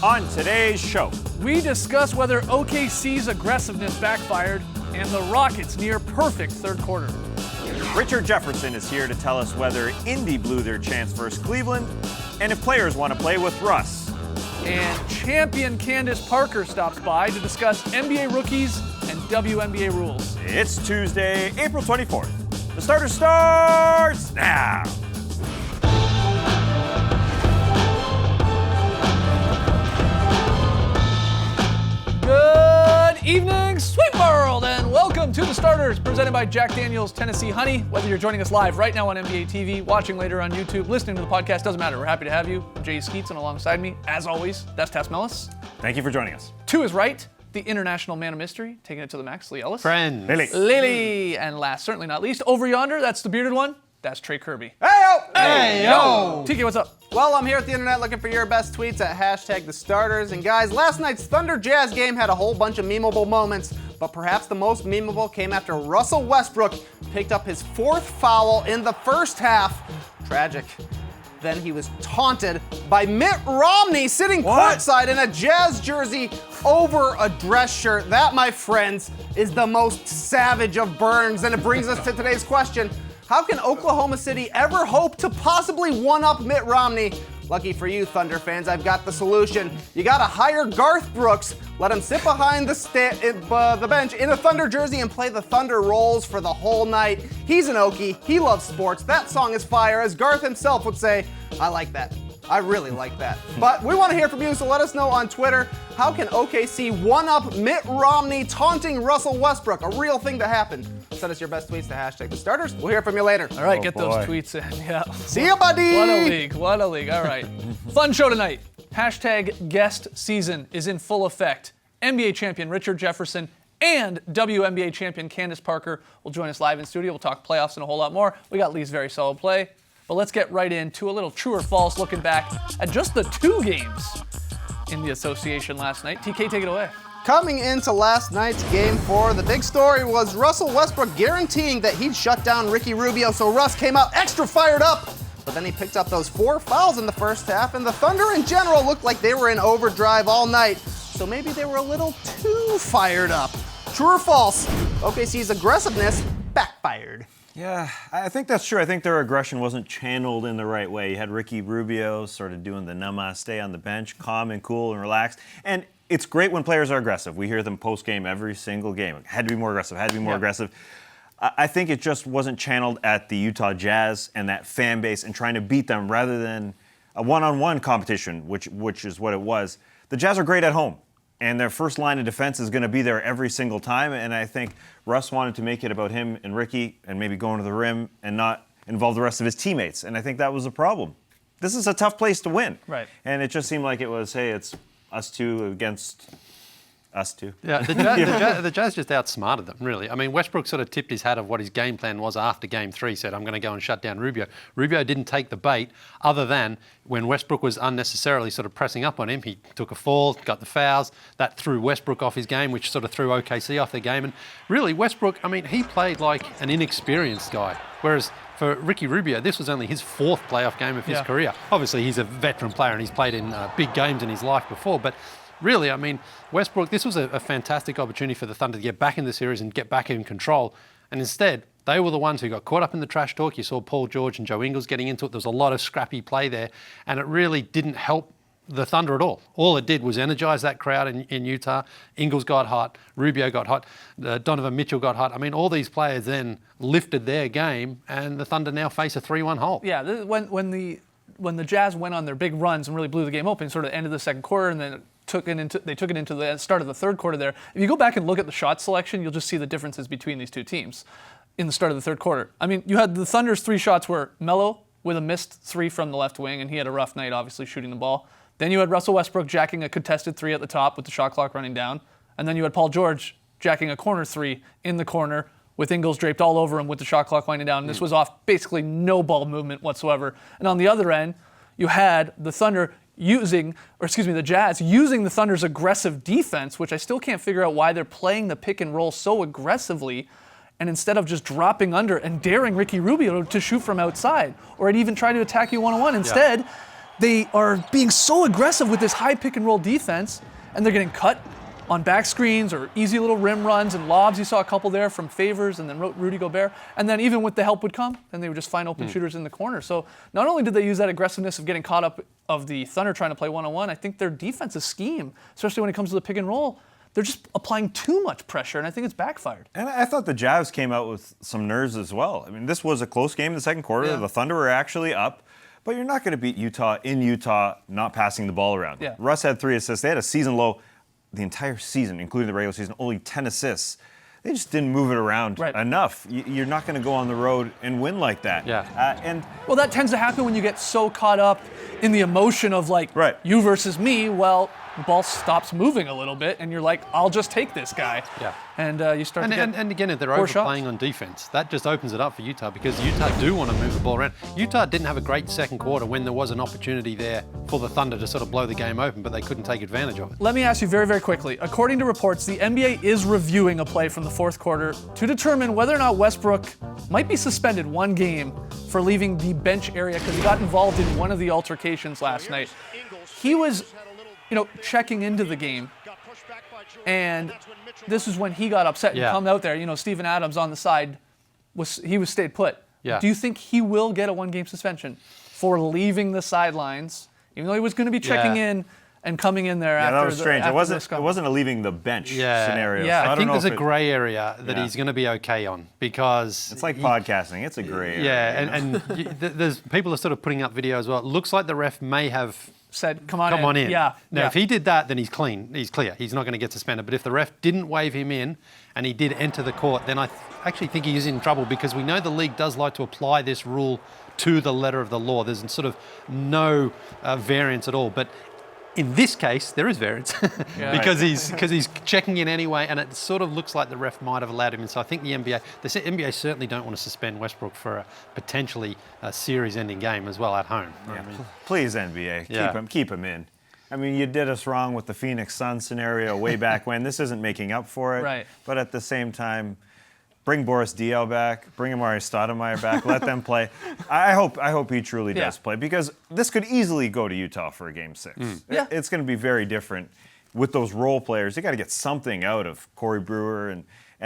On today's show, we discuss whether OKC's aggressiveness backfired and the Rockets' near-perfect third quarter. Richard Jefferson is here to tell us whether Indy blew their chance versus Cleveland and if players want to play with Russ. And champion Candace Parker stops by to discuss NBA rookies and WNBA rules. It's Tuesday, April 24th. The starter starts now. Good evening, Sweet World, and welcome to The Starters, presented by Jack Daniel's Tennessee Honey. Whether you're joining us live right now on NBA TV, watching later on YouTube, listening to the podcast, doesn't matter. We're happy to have you. I'm Jay Skeets, and alongside me, as always, that's Tess Mellis. Thank you for joining us. To his right, the international man of mystery, taking it to the max, Lee Ellis. Friends. Lily. And last, certainly not least, over yonder, that's the bearded one. That's Trey Kirby. Hey-yo! Hey-yo! TK, what's up? Well, I'm here at the internet looking for your best tweets at hashtag the starters. And guys, last night's Thunder Jazz game had a whole bunch of memeable moments, but perhaps the most memeable came after Russell Westbrook picked up his fourth foul in the first half. Tragic. Then he was taunted by Mitt Romney sitting courtside in a Jazz jersey over a dress shirt. That, my friends, is the most savage of burns. And it brings us to today's question. How can Oklahoma City ever hope to possibly one-up Mitt Romney? Lucky for you, Thunder fans, I've got the solution. You gotta hire Garth Brooks, let him sit behind the bench in a Thunder jersey and play the Thunder rolls for the whole night. He's an Okie, he loves sports. That song is fire, as Garth himself would say. I like that. I really like that. But we want to hear from you, so let us know on Twitter. How can OKC one-up Mitt Romney taunting Russell Westbrook? A real thing that happened. Send us your best tweets to hashtag the starters. We'll hear from you later. All right, get those tweets in. Yeah. See ya, buddy. What a league. All right. Fun show tonight. Hashtag guest season is in full effect. NBA champion Richard Jefferson and WNBA champion Candace Parker will join us live in studio. We'll talk playoffs and a whole lot more. We got Lee's very solid play. But let's get right into a little true or false looking back at just the two games in the association last night. TK, take it away. Coming into last night's game 4, the big story was Russell Westbrook guaranteeing that he'd shut down Ricky Rubio, so Russ came out extra fired up. But then he picked up those 4 fouls in the first half, and the Thunder in general looked like they were in overdrive all night. So maybe they were a little too fired up. True or false? OKC's aggressiveness backfired. Yeah, I think that's true. I think their aggression wasn't channeled in the right way. You had Ricky Rubio sort of doing the namaste on the bench, calm and cool and relaxed. And it's great when players are aggressive. We hear them post-game every single game. Had to be more aggressive, had to be more aggressive. I think it just wasn't channeled at the Utah Jazz and that fan base and trying to beat them rather than a one-on-one competition, which is what it was. The Jazz are great at home, and their first line of defense is going to be there every single time. And I think Russ wanted to make it about him and Ricky and maybe going to the rim and not involve the rest of his teammates. And I think that was a problem. This is a tough place to win. Right. And it just seemed like it was, hey, it's us two against us two. Yeah, the Jazz just outsmarted them, really. I mean, Westbrook sort of tipped his hat of what his game plan was after Game 3, said, I'm going to go and shut down Rubio. Rubio didn't take the bait, other than when Westbrook was unnecessarily sort of pressing up on him, he took a fall, got the fouls. That threw Westbrook off his game, which sort of threw OKC off their game. And really, Westbrook, I mean, he played like an inexperienced guy, whereas for Ricky Rubio, this was only his 4th playoff game of his career. Obviously, he's a veteran player and he's played in big games in his life before, but really, I mean, Westbrook, this was a fantastic opportunity for the Thunder to get back in the series and get back in control. And instead, they were the ones who got caught up in the trash talk. You saw Paul George and Joe Ingles getting into it. There was a lot of scrappy play there, and it really didn't help the Thunder at all. All it did was energize that crowd in Utah. Ingles got hot, Rubio got hot, Donovan Mitchell got hot. I mean, all these players then lifted their game, and the Thunder now face a 3-1 hole. Yeah, when the Jazz went on their big runs and really blew the game open, sort of ended the second quarter, and then they took it into the start of the third quarter there. If you go back and look at the shot selection, you'll just see the differences between these two teams in the start of the third quarter. I mean, you had the Thunder's 3 shots were Melo with a missed 3 from the left wing, and he had a rough night, obviously, shooting the ball. Then you had Russell Westbrook jacking a contested 3 at the top with the shot clock running down. And then you had Paul George jacking a corner 3 in the corner with Ingles draped all over him with the shot clock winding down. And this was off basically no ball movement whatsoever. And on the other end, you had the Jazz using the Thunder's aggressive defense, which I still can't figure out why they're playing the pick and roll so aggressively, and instead of just dropping under and daring Ricky Rubio to shoot from outside, or even try to attack you one-on-one, instead they are being so aggressive with this high pick and roll defense, and they're getting cut on back screens or easy little rim runs and lobs. You saw a couple there from Favors and then Rudy Gobert. And then even with the help would come, then they would just find open shooters in the corner. So not only did they use that aggressiveness of getting caught up of the Thunder trying to play one-on-one, I think their defensive scheme, especially when it comes to the pick and roll, they're just applying too much pressure, and I think it's backfired. And I thought the Jazz came out with some nerves as well. I mean, this was a close game in the second quarter. Yeah. The Thunder were actually up, but you're not going to beat Utah in Utah not passing the ball around. Yeah. Russ had 3 assists. They had a season low the entire season, including the regular season, only 10 assists. They just didn't move it around enough. You're not going to go on the road and win like that. Yeah. Well, that tends to happen when you get so caught up in the emotion of like you versus me. Well, the ball stops moving a little bit, and you're like, I'll just take this guy. Yeah. And you start to get and again, if they're poor overplaying shots. on defense, that just opens it up for Utah because Utah do want to move the ball around. Utah didn't have a great second quarter when there was an opportunity there for the Thunder to sort of blow the game open, but they couldn't take advantage of it. Let me ask you very, very quickly. According to reports, the NBA is reviewing a play from the fourth quarter to determine whether or not Westbrook might be suspended 1 game for leaving the bench area because he got involved in one of the altercations last night. He was, checking into the game, and this is when he got upset and come out there. Steven Adams on the side he was stayed put. Yeah. Do you think he will get a 1-game suspension for leaving the sidelines, even though he was going to be checking in and coming in there after that was strange. after It wasn't a leaving the bench scenario. Yeah. So I think don't there's know a if gray area that he's going to be okay on because it's like podcasting. It's a gray area. Yeah, and there's people are sort of putting up video as well. It looks like the ref may have said, come on in. Yeah. Now, yeah. if he did that, then he's clean. He's clear. He's not going to get suspended. But if the ref didn't wave him in and he did enter the court, then I actually think he is in trouble because we know the league does like to apply this rule to the letter of the law. There's sort of no variance at all. But in this case, there is variance because he's checking in anyway, and it sort of looks like the ref might have allowed him in. So I think the NBA certainly don't want to suspend Westbrook for a potentially series-ending game as well at home. Yeah. Please, NBA, keep him in. I mean, you did us wrong with the Phoenix Suns scenario way back when. This isn't making up for it. Right. But at the same time, bring Boris Diaw back, bring Amari Stoudemire back, let them play. I hope he truly does play because this could easily go to Utah for a Game 6. Yeah. It's going to be very different with those role players. You got to get something out of Corey Brewer and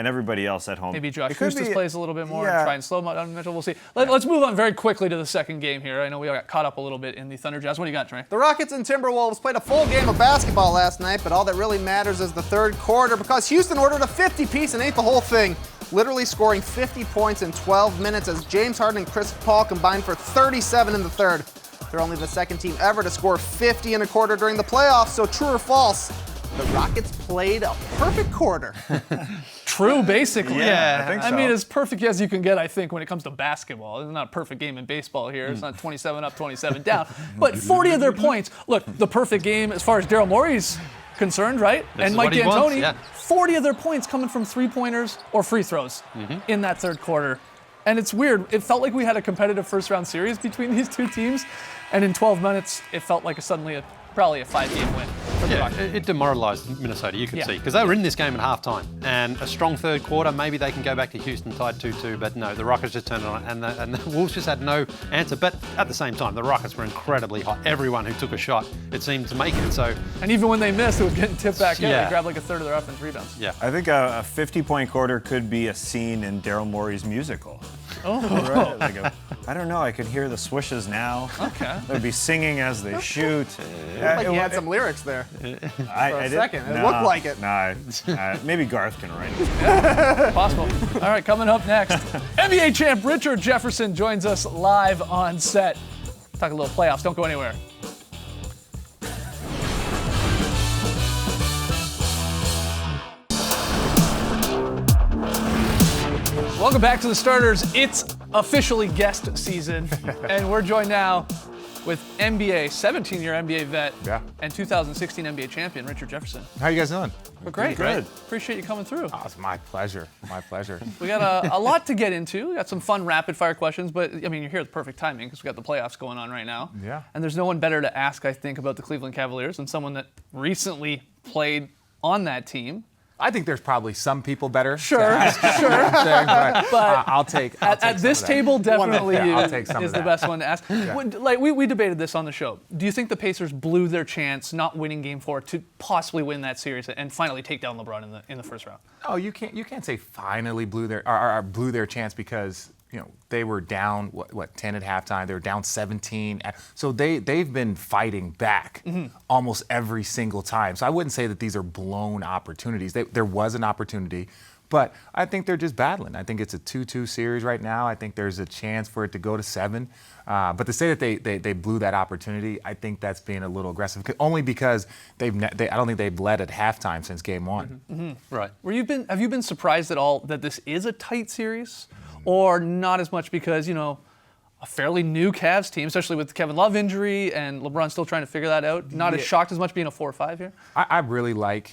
everybody else at home. Maybe Josh It could Hustis be- plays a little bit more, yeah. try and slow down Mitchell. We'll see. Let's move on very quickly to the second game here. I know we all got caught up a little bit in the Thunder Jazz. What do you got, Trey? The Rockets and Timberwolves played a full game of basketball last night, but all that really matters is the third quarter because Houston ordered a 50-piece and ate the whole thing, literally scoring 50 points in 12 minutes as James Harden and Chris Paul combined for 37 in the third. They're only the second team ever to score 50 in a quarter during the playoffs, so true or false, the Rockets played a perfect quarter. True, basically. Yeah, I think so. mean, as perfect as you can get, I think, when it comes to basketball. It's not a perfect game in baseball here. It's not 27 up, 27 down. But 40 of their points. Look, the perfect game as far as Daryl Morey's concerned, right? This and is Mike what he wants, D'Antoni, yeah. 40 of their points coming from three-pointers or free throws in that third quarter. And it's weird. It felt like we had a competitive first-round series between these two teams. And in 12 minutes, it felt like probably a 5-game win for the Rockets. It demoralised Minnesota, you could Yeah. see, because they were in this game at halftime. And a strong third quarter, maybe they can go back to Houston tied 2-2, but no, the Rockets just turned it on, and the Wolves just had no answer. But at the same time, the Rockets were incredibly hot. Everyone who took a shot, it seemed to make it. So, And even when they missed, it was getting tipped back in. Yeah. They grabbed like a third of their offense rebounds. yeah. I think a 50-point quarter could be a scene in Daryl Morey's musical. Oh. Right? I don't know. I could hear the swishes now. Okay. They'd be singing as they shoot. Like you had some lyrics there. I a did- second. It looked like it. Nah, maybe Garth can write it. Possible. All right, coming up next, NBA champ Richard Jefferson joins us live on set. Talk a little playoffs. Don't go anywhere. Welcome back to the Starters. It's officially guest season, and we're joined now with 17-year NBA vet and 2016 NBA champion Richard Jefferson. How you guys doing? We're great. Good. Appreciate you coming through. Oh, it's my pleasure. My pleasure. We got a lot to get into. We got some fun rapid fire questions, but I mean, you're here at the perfect timing because we got the playoffs going on right now. Yeah. And there's no one better to ask, I think, about the Cleveland Cavaliers than someone that recently played on that team. I think there's probably some people better. Sure, sure. But I'll take At some this of that. table, definitely Yeah, you I'll take some is of the that. best one to ask. Like we debated this on the show. Do you think the Pacers blew their chance not winning Game 4 to possibly win that series and finally take down LeBron in the first round? Oh, you can't say finally blew their chance because they were down what 10 at halftime. They were down 17. So they've been fighting back almost every single time. So I wouldn't say that these are blown opportunities. There was an opportunity, but I think they're just battling. I think it's a 2-2 series right now. I think there's a chance for it to go to 7. But to say that they blew that opportunity, I think that's being a little aggressive. Only because I don't think they've led at halftime since Game 1. Right. Have you been surprised at all that this is a tight series, or not as much because a fairly new Cavs team, especially with the Kevin Love injury and LeBron still trying to figure that out? Not as shocked as much being a 4-5 here. I really like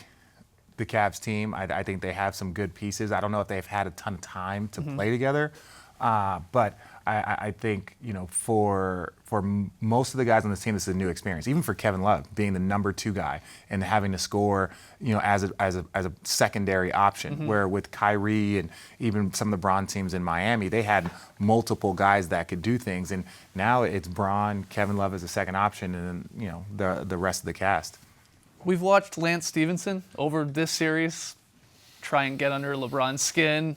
the Cavs team. I think they have some good pieces. I don't know if they've had a ton of time to play together, but I think for most of the guys on this team, this is a new experience. Even for Kevin Love, being the number 2 guy and having to score, as a secondary option. Where with Kyrie and even some of the Bron teams in Miami, they had multiple guys that could do things, and now it's Bron, Kevin Love as a second option, and then the rest of the cast. We've watched Lance Stevenson over this series try and get under LeBron's skin.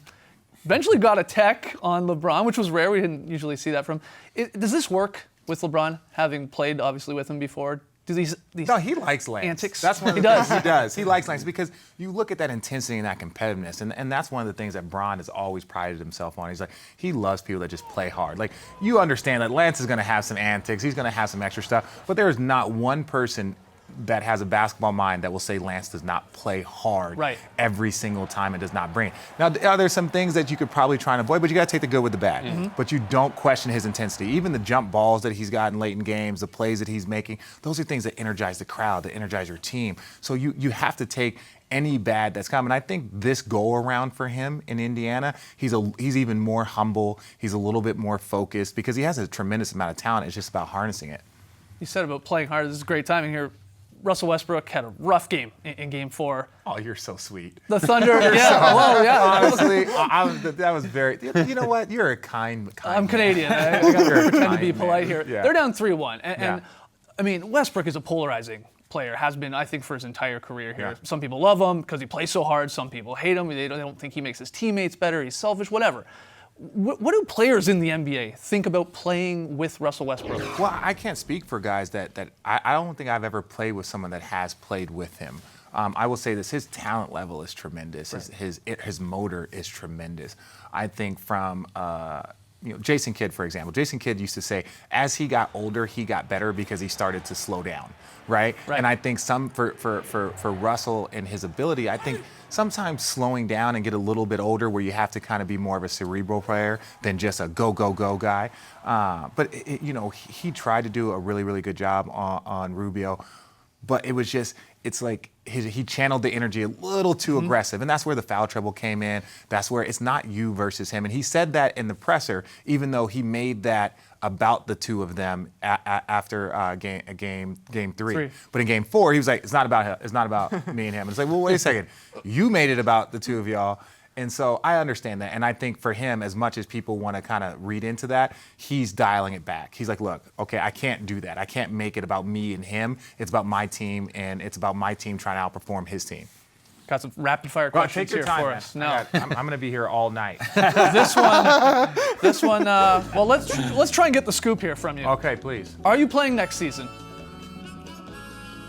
Eventually got a tech on LeBron, which was rare. We didn't usually see that from him. Does this work with LeBron, having played obviously with him before? Do these No, he likes Lance. antics? That's one of He the does. things he does. He likes Lance because you look at that intensity and that competitiveness, and that's one of the things that Bron has always prided himself on. He's like, he loves people that just play hard. Like, you understand that Lance is going to have some antics. He's going to have some extra stuff, but there is not one person that has a basketball mind that will say Lance does not play hard every single time and does not bring it. Now, there's some things that you could probably try and avoid, but you got to take the good with the bad. But you don't question his intensity. Even the jump balls that he's gotten late in games, the plays that he's making, those are things that energize the crowd, that energize your team. So you have to take any bad that's coming. I think this go around for him in Indiana, he's even more humble. He's a little bit more focused because he has a tremendous amount of talent. It's just about harnessing it. You said about playing hard. This is great timing here. Russell Westbrook had a rough game in Game 4. Oh, you're so sweet. The Thunder, Honestly, that was very. You know what? You're a kind I'm man. Canadian. I got to pretend to kind be man. polite here. Yeah. They're down 3-1, and Yeah. I mean Westbrook is a polarizing player. Has been, I think, for his entire career here. Yeah. Some people love him because he plays so hard. Some people hate him. They don't think he makes his teammates better. He's selfish. Whatever. What do players in the NBA think about playing with Russell Westbrook? Well, I can't speak for guys that I don't think I've ever played with someone that has played with him. I will say this: his talent level is tremendous. His motor is tremendous. I think from Jason Kidd, for example. Jason Kidd used to say, as he got older, he got better because he started to slow down, right? And I think for Russell and his ability, I think sometimes slowing down and get a little bit older where you have to kind of be more of a cerebral player than just a go guy. But he tried to do a really, really good job on Rubio. But it was just, it's like he channeled the energy a little too aggressive. And that's where the foul trouble came in. That's where it's not you versus him. And he said that in the presser, even though he made that about the two of them after game 3. But in Game 4, he was like, it's not about me and him. And it's like, well, wait a second. You made it about the two of y'all. And so I understand that. And I think for him, as much as people want to kind of read into that, he's dialing it back. He's like, look, okay, I can't do that. I can't make it about me and him. It's about my team, and it's about my team trying to outperform his team. Got some rapid fire Well, questions take your here time, for man. us. No, I'm going to be here all night. this one. Well, let's try and get the scoop here from you. Okay, please. Are you playing next season?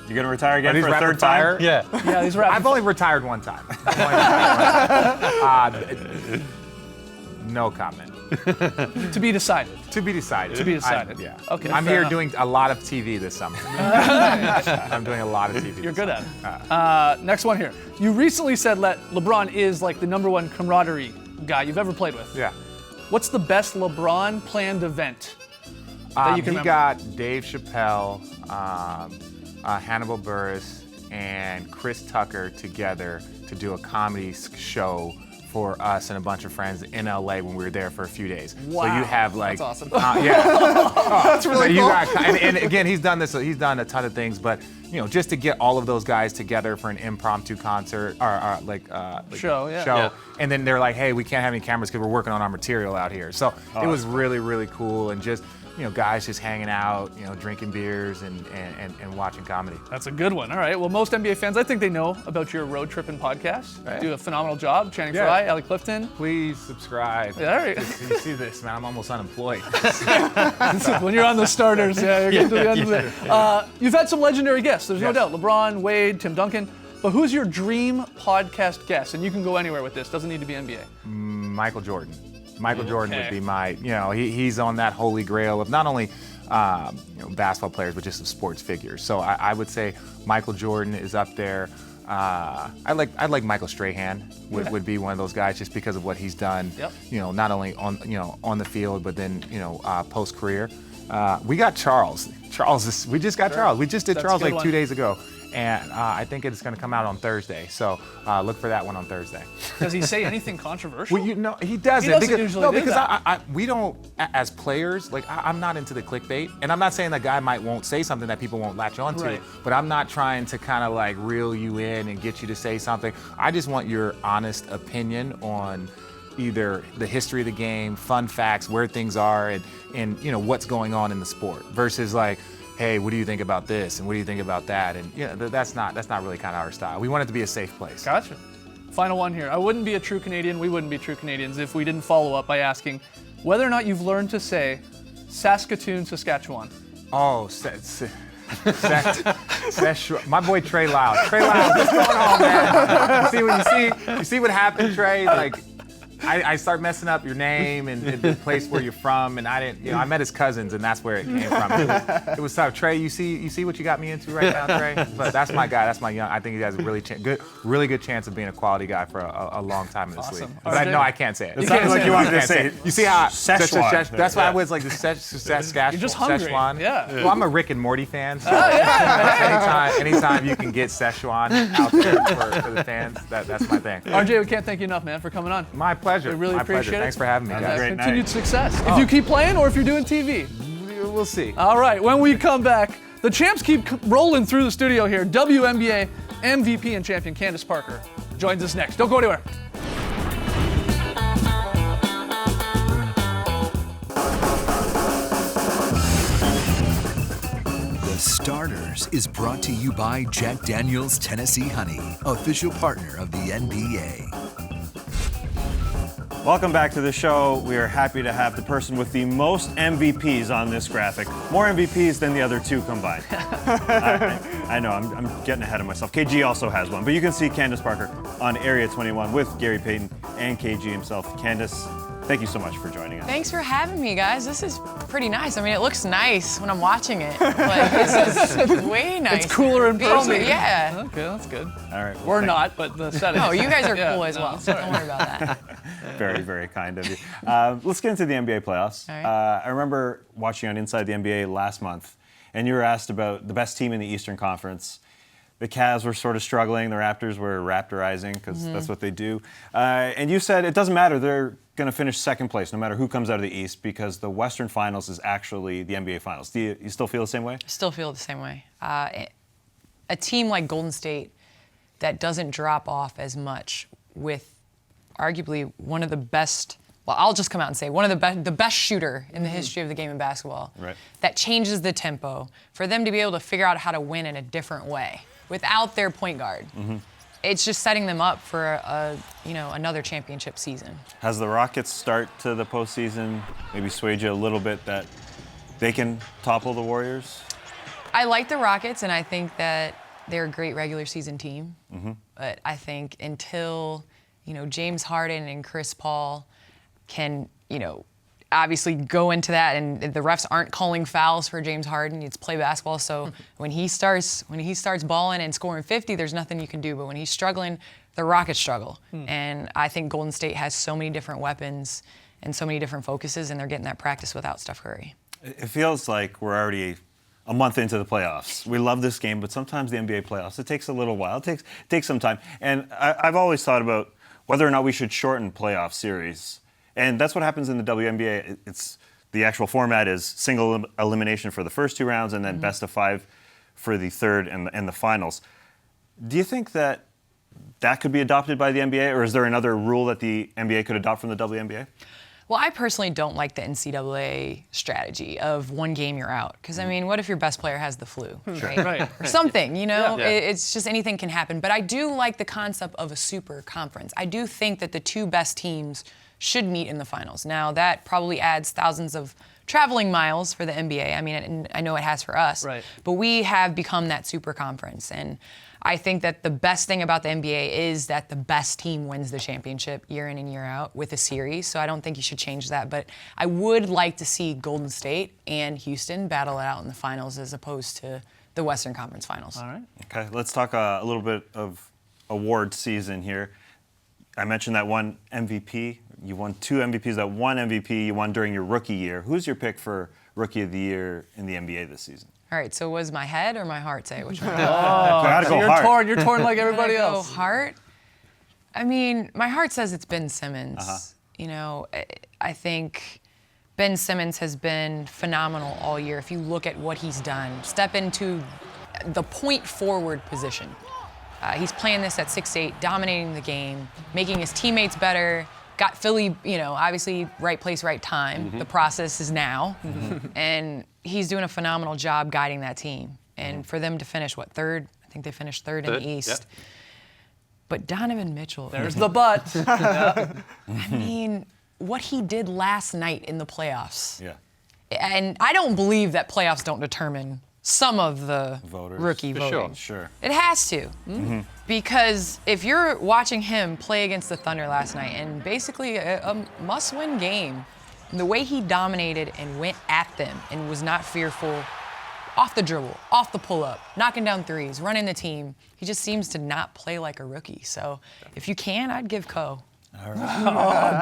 You gonna retire Are again these for a rapid third time? fire? Yeah. Yeah, these rapid. I've only retired one time. No comment. To be decided. To be decided. To be decided. Yeah. Okay, I'm fair here enough. doing a lot of TV this summer. I'm doing a lot of TV. You're this good summer. at it. Next one here. You recently said that LeBron is like the #1 camaraderie guy you've ever played with. Yeah. What's the best LeBron planned event that you can he remember? got Dave Chappelle, Hannibal Buress, and Chris Tucker together to do a comedy show for us and a bunch of friends in LA when we were there for a few days. Wow. So you have like, That's awesome. Yeah. That's really cool. And again, he's done this. He's done a ton of things, but just to get all of those guys together for an impromptu concert or Show, yeah. Yeah. and then they're like, hey, we can't have any cameras because we're working on our material out here. So it was really, really cool, and just guys just hanging out, drinking beers and watching comedy. That's a good one. All right. Well, most NBA fans, I think they know about your road tripping podcast. Right. Do a phenomenal job. Channing Yeah. Frye, Allie Clifton. Please subscribe. Yeah, all right. You see this, man? I'm almost unemployed. When you're on the starters, you're getting to the end of it. You've had some legendary guests. There's no Yes. doubt. LeBron, Wade, Tim Duncan. But who's your dream podcast guest? And you can go anywhere with this. Doesn't need to be NBA. Michael Jordan. Michael Jordan Okay. would be my, he's on that holy grail of not only basketball players, but just of sports figures. So I would say Michael Jordan is up there. I like Michael Strahan would be one of those guys just because of what he's done. Yep. Not only on the field, but then post career. We got Charles. We just got Charles. We just did That's a Charles good like one. 2 days ago. And I think it's going to come out on Thursday. So look for that one on Thursday. Does he say anything controversial? Well, he doesn't. doesn't because, usually no, do because that. we don't, as players, like I'm not into the clickbait, and I'm not saying that guy won't say something that people won't latch onto, Right. but I'm not trying to kind of like reel you in and get you to say something. I just want your honest opinion on either the history of the game, fun facts, where things are, and what's going on in the sport, versus like, hey, what do you think about this and what do you think about that? And that's not really kind of our style. We want it to be a safe place. Gotcha. Final one here. I wouldn't be a true Canadian, we wouldn't be true Canadians if we didn't follow up by asking whether or not you've learned to say Saskatoon, Saskatchewan. Oh, my boy Trey Lyles. Trey Lyles, what's going on, man? You see what happened, Trey? Like, I start messing up your name and the place where you're from, and I didn't. I met his cousins, and that's where it came from. It was tough. Trey, you see what you got me into right now, Trey? But that's my guy. That's my young. I think he has a really good chance of being a quality guy for a long time in this league. Awesome. But RJ? I can't say it. It sounded like you wanted to say it. You see how Szechuan. That's why I was like the Saskatchewan. You're just hungry. Szechuan. Yeah. Well, I'm a Rick and Morty fan. So anytime you can get Szechuan out there for the fans, that's my thing. RJ, we can't thank you enough, man, for coming on. My pleasure. We really My appreciate pleasure. it. Thanks for having me, guys. great Continued night. success. If you keep playing or if you're doing TV. We'll see. All right, when we come back, the champs keep rolling through the studio here. WNBA MVP and champion Candace Parker joins us next. Don't go anywhere. The Starters is brought to you by Jack Daniel's Tennessee Honey, official partner of the NBA. Welcome back to the show. We are happy to have the person with the most MVPs on this graphic. More MVPs than the other two combined. I know, I'm getting ahead of myself. KG also has one, but you can see Candace Parker on Area 21 with Gary Payton and KG himself. Candace, thank you so much for joining us. Thanks for having me, guys. This is pretty nice. I mean, it looks nice when I'm watching it, but this is way nicer. It's cooler in person. Yeah. Okay, that's good. All right. We're thank- not, but the setting. Oh, you guys are Yeah, cool as no, well. sorry. Don't worry about that. Very, very kind of you. Let's get into the NBA playoffs. All right. I remember watching on Inside the NBA last month, and you were asked about the best team in the Eastern Conference. The Cavs were sort of struggling. The Raptors were raptorizing because that's what they do. And you said it doesn't matter. They're going to finish second place no matter who comes out of the East because the Western Finals is actually the NBA Finals. Do you still feel the same way? Still feel the same way. A team like Golden State that doesn't drop off as much with arguably one of the best, well, I'll just come out and say one of the best shooter in the history of the game of basketball. Right. That changes the tempo for them to be able to figure out how to win in a different way without their point guard. It's just setting them up for another championship season. Has the Rockets' start to the postseason maybe swayed you a little bit that they can topple the Warriors? I like the Rockets, and I think that they're a great regular season team. But I think until James Harden and Chris Paul can obviously go into that, and the refs aren't calling fouls for James Harden. It's play basketball, so when he starts balling and scoring 50, there's nothing you can do. But when he's struggling, the Rockets struggle. And I think Golden State has so many different weapons and so many different focuses, and they're getting that practice without Steph Curry. It feels like we're already a month into the playoffs. We love this game, but sometimes the NBA playoffs, it takes a little while. It takes some time. And I've always thought about whether or not we should shorten playoff series. And that's what happens in the WNBA. It's the actual format is single elimination for the first 2 rounds and then best of 5 for the third and the finals. Do you think that could be adopted by the NBA, or is there another rule that the NBA could adopt from the WNBA? Well, I personally don't like the NCAA strategy of 1 game you're out. Because, I mean, what if your best player has the flu, right? Right. Or something, you know? Yeah. It's just anything can happen. But I do like the concept of a super conference. I do think that the 2 best teams should meet in the finals. Now, that probably adds thousands of traveling miles for the NBA. I mean, I know it has for us. Right. But we have become that super conference. And I think that the best thing about the NBA is that the best team wins the championship year in and year out with a series. So I don't think you should change that. But I would like to see Golden State and Houston battle it out in the finals as opposed to the Western Conference Finals. All right. Okay, let's talk a little bit of award season here. I mentioned that one MVP. You won 2 MVPs. That one MVP you won during your rookie year. Who's your pick for Rookie of the Year in the NBA this season? All right, so was my head or my heart say which one? Gotta go You're hard. torn. You're torn like everybody Gotta go else. heart? I mean, my heart says it's Ben Simmons. You know, I think Ben Simmons has been phenomenal all year. If you look at what he's done, step into the point forward position. He's playing this at 6'8", dominating the game, making his teammates better. Got Philly, you know, obviously right place, right time. The process is now. And he's doing a phenomenal job guiding that team. And for them to finish, what, 3rd? I think they finished 3rd in the East. Yep. But Donovan Mitchell, There's the but. I mean, what he did last night in the playoffs. Yeah. And I don't believe that playoffs don't determine some of the Voters. rookie For voting. Sure. It has to. Because if you're watching him play against the Thunder last night, and basically a must-win game, the way he dominated and went at them and was not fearful, off the dribble, off the pull-up, knocking down threes, running the team, he just seems to not play like a rookie. So if you can, I'd give Ko.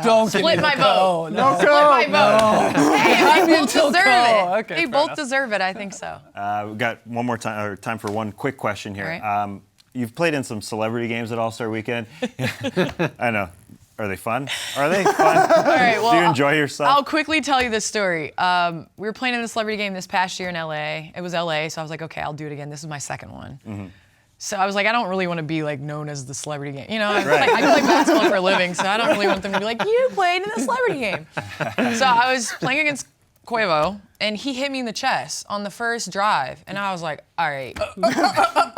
Don't Split my vote. No, Split my vote. Hey, they both until deserve Ko. it. Okay, They fair both enough. deserve it. I think so. We've got one more time for one quick question here. All right. You've played in some celebrity games at All-Star Weekend. I know. Are they fun? Are they fun? All right, well, Do you enjoy yourself? I'll quickly tell you this story. We were playing in a celebrity game this past year in LA. It was LA, so I was like, okay, I'll do it again. This is my 2nd one. So I was like, I don't really want to be like known as the celebrity game. You know, I play basketball for a living, so I don't really want them to be like, you played in the celebrity game. So I was playing against Quavo, and he hit me in the chest on the first drive, and I was like, all right.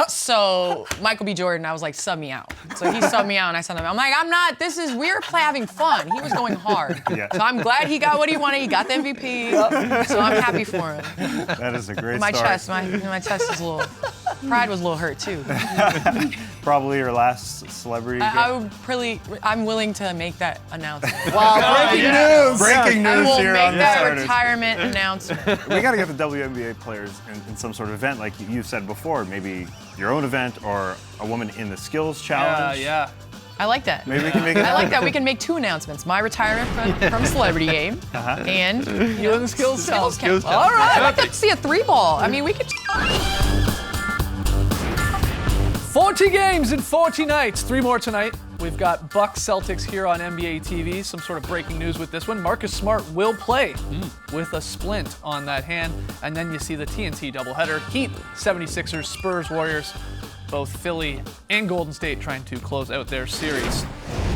So Michael B. Jordan, I was like, sub me out. So he subbed me out, and I subbed him out. I'm like, I'm not. We're having fun. He was going hard. Yeah. So I'm glad he got what he wanted. He got the MVP. So I'm happy for him. That is a great My story. chest, my chest is a little. Pride was a little hurt too. Probably your last celebrity game. I'm willing to make that announcement. Wow, breaking news. Breaking I news will here make on the that Starters. retirement announcement. We got to get the WNBA players in some sort of event, like you've said before, maybe your own event or a woman in the skills challenge. Yeah. I like that. Maybe we can make it I like that. We can make 2 announcements: my retirement from Celebrity Game, and You and the skills challenge. camp. All right, I'd like to see a 3-ball. I mean, we could. 40 games in 40 nights. 3 more tonight. We've got Bucks Celtics here on NBA TV. Some sort of breaking news with this one. Marcus Smart will play with a splint on that hand. And then you see the TNT doubleheader. Heat, 76ers, Spurs, Warriors. Both Philly and Golden State trying to close out their series.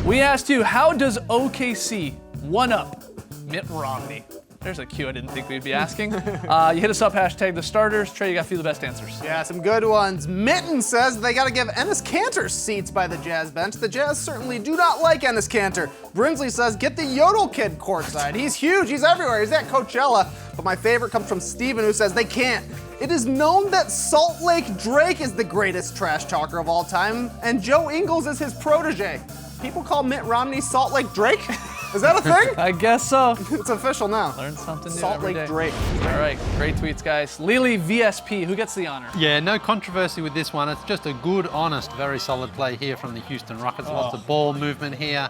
We asked you, how does OKC one-up Mitt Romney? There's a cue I didn't think we'd be asking. You hit us up, hashtag the starters. Trey, you got a few of the best answers. Yeah, some good ones. Mitten says they got to give Ennis Cantor seats by the Jazz bench. The Jazz certainly do not like Ennis Cantor. Brimsley says get the Yodel kid courtside. He's huge. He's everywhere. He's at Coachella. But my favorite comes from Steven, who says they can't. It is known that Salt Lake Drake is the greatest trash talker of all time, and Joe Ingles is his protege. People call Mitt Romney Salt Lake Drake? Is that a thing? I guess so. It's official now. Learn something new Salt every Lake day. Drake. All right, great tweets, guys. Lily VSP, who gets the honor? Yeah, no controversy with this one. It's just a good, honest, very solid play here from the Houston Rockets. Lots of ball movement here.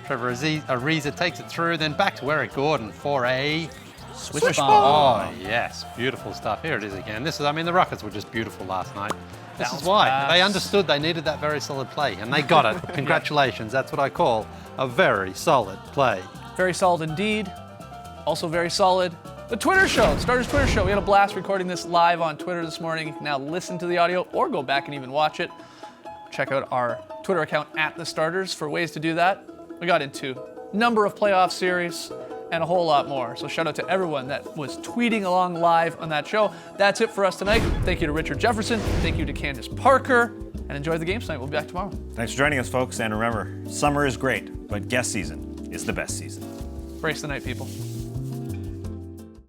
Trevor Ariza takes it through, then back to Eric Gordon for a Switch ball. Oh, yes. Beautiful stuff. Here it is again. The Rockets were just beautiful last night. This is Bounce why. pass. They understood they needed that very solid play, and they got it. Congratulations. That's what I call a very solid play. Very solid indeed. Also very solid. The Twitter show, Starters Twitter show. We had a blast recording this live on Twitter this morning. You can now listen to the audio or go back and even watch it. Check out our Twitter account @thestarters for ways to do that. We got into number of playoff series and a whole lot more. So shout out to everyone that was tweeting along live on that show. That's it for us tonight. Thank you to Richard Jefferson. Thank you to Candace Parker. And enjoy the game tonight. We'll be back tomorrow. Thanks for joining us, folks. And remember, summer is great, but guest season is the best season. Brace the night, people.